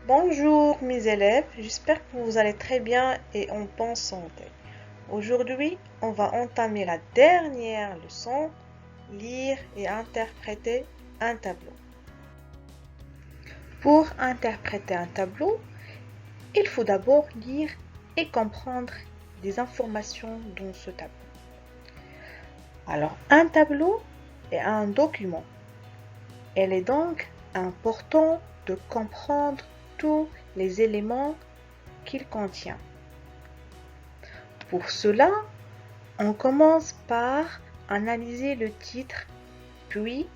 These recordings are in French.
Bonjour mes élèves, j'espère que vous allez très bien et en bonne santé. Aujourd'hui, on va entamer la dernière leçon, lire et interpréter un tableau. Pour interpréter un tableau, il faut d'abord lire et comprendre des informations dans ce tableau. Alors, un tableau est un document. Il est donc important de comprendre tous les éléments qu'il contient. Pour cela, on commence par analyser le titre, puis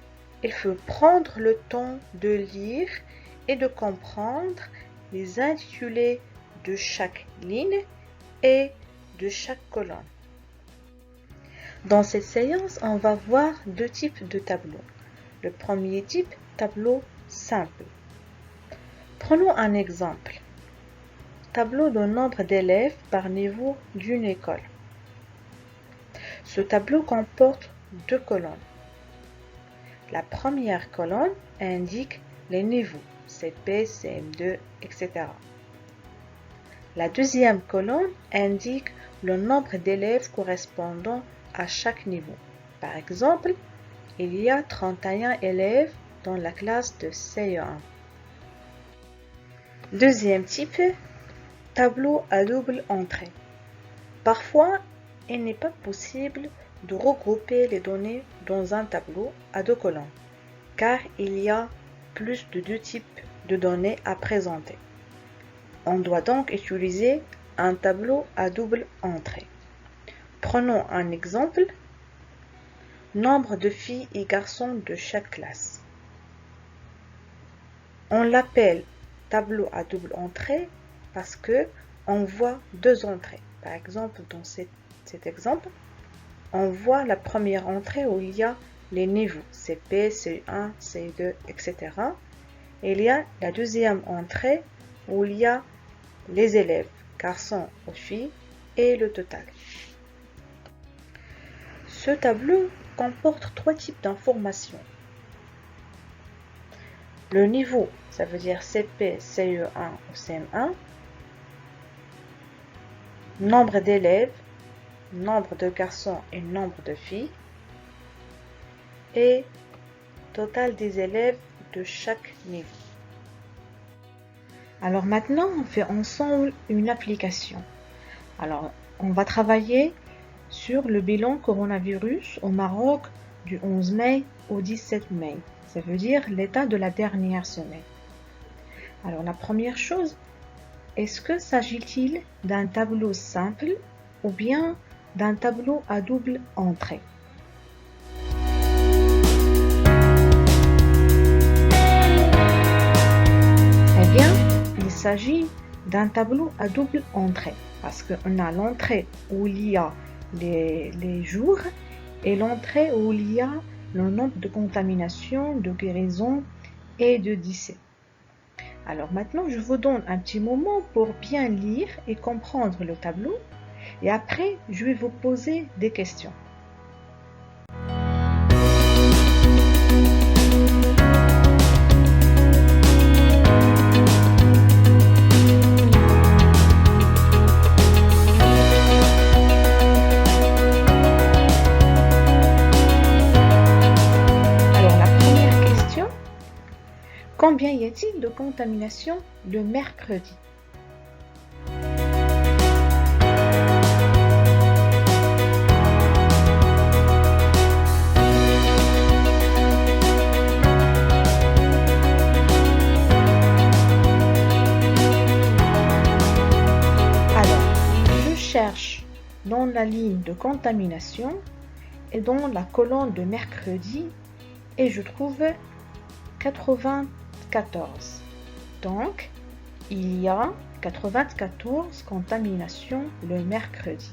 il faut prendre le temps de lire et de comprendre les intitulés de chaque ligne et de chaque colonne. Dans cette séance, on va voir deux types de tableaux. Le premier type, tableau simple. Prenons un exemple. Tableau de nombre d'élèves par niveau d'une école. Ce tableau comporte deux colonnes. La première colonne indique les niveaux, CP, CM2, etc. La deuxième colonne indique le nombre d'élèves correspondant à chaque niveau. Par exemple, il y a 31 élèves dans la classe de CE1. Deuxième type, tableau à double entrée. Parfois, il n'est pas possible de regrouper les données dans un tableau à deux colonnes, car il y a plus de deux types de données à présenter. On doit donc utiliser un tableau à double entrée. Prenons un exemple. Nombre de filles et garçons de chaque classe. On l'appelle tableau à double entrée parce que on voit deux entrées. Par exemple, dans cet exemple, on voit la première entrée où il y a les niveaux CP, CE1, CE2, etc. Et il y a la deuxième entrée où il y a les élèves, garçons ou filles, et le total. Ce tableau comporte trois types d'informations. Le niveau, ça veut dire CP, CE1 ou CM1. Nombre d'élèves, nombre de garçons et nombre de filles. Et total des élèves de chaque niveau. Alors maintenant, on fait ensemble une application. Alors, on va travailler sur le bilan coronavirus au Maroc du 11 mai au 17 mai. Ça veut dire l'état de la dernière semaine. Alors la première chose, est-ce que s'agit-il d'un tableau simple ou bien d'un tableau à double entrée? Eh bien, il s'agit d'un tableau à double entrée parce qu'on a l'entrée où il y a les jours et l'entrée où il y a le nombre de contaminations, de guérisons et de décès. Alors maintenant, je vous donne un petit moment pour bien lire et comprendre le tableau et après, je vais vous poser des questions. Combien y a-t-il de contaminations le mercredi? Alors, je cherche dans la ligne de contamination et dans la colonne de mercredi et je trouve 94. Donc, il y a 94 contaminations le mercredi.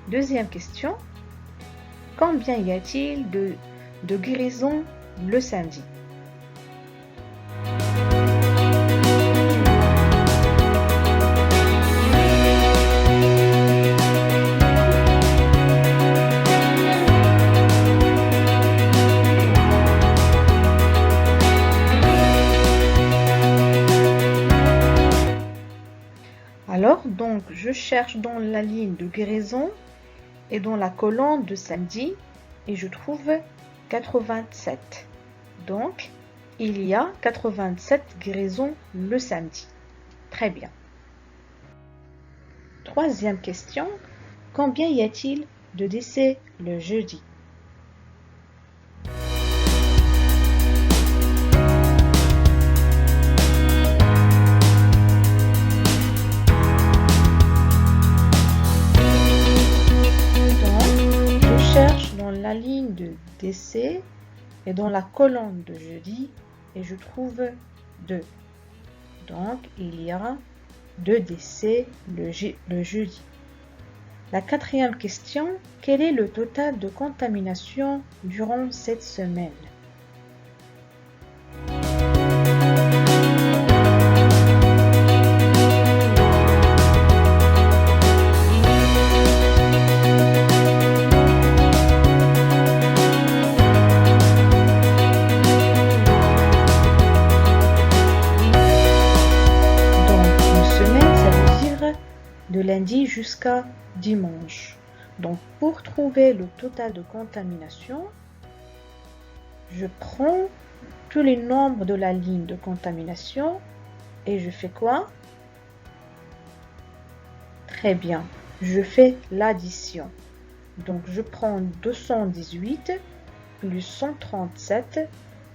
Deuxième question. Combien y a-t-il de guérisons le samedi? Alors, donc, je cherche dans la ligne de guérison et dans la colonne de samedi et je trouve 87. Donc, il y a 87 guérisons le samedi. Très bien. Troisième question. Combien y a-t-il de décès le jeudi? Donc, je cherche dans la ligne de décès et dans la colonne de jeudi et je trouve 2. Donc, il y a 2 décès le jeudi. La quatrième question, quel est le total de contamination durant cette semaine? De lundi jusqu'à dimanche. Donc, pour trouver le total de contamination, je prends tous les nombres de la ligne de contamination et je fais quoi? Très bien, je fais l'addition. Donc, je prends 218 plus 137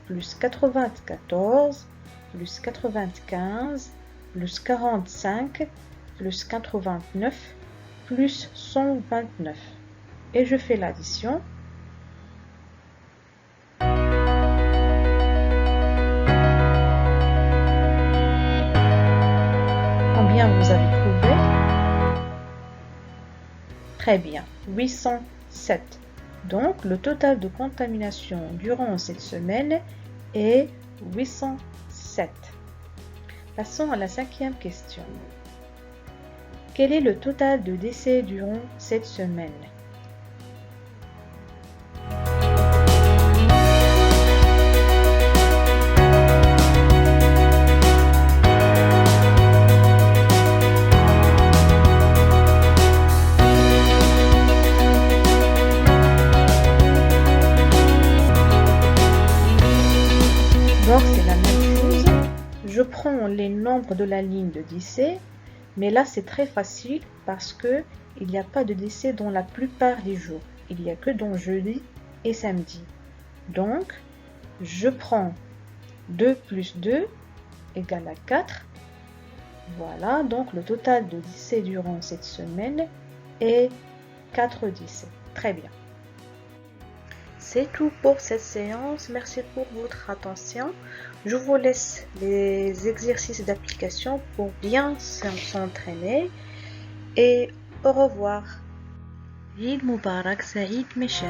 plus 94 plus 95 plus 45 plus 89 plus 129 et je fais l'addition. Combien vous avez trouvé? Très bien, 807. Donc le total de contamination durant cette semaine est 807. Passons à la cinquième question. Quel est le total de décès durant cette semaine? Donc c'est la même chose. Je prends les nombres de la ligne de décès. Mais là, c'est très facile parce que il n'y a pas de décès dans la plupart des jours. Il n'y a que dans jeudi et samedi. Donc, je prends 2 plus 2 égale à 4. Voilà, donc le total de décès durant cette semaine est 4 décès. Très bien. C'est tout pour cette séance. Merci pour votre attention. Je vous laisse les exercices d'application pour bien s'entraîner et au revoir. Eid Mubarak, Saïd Michel.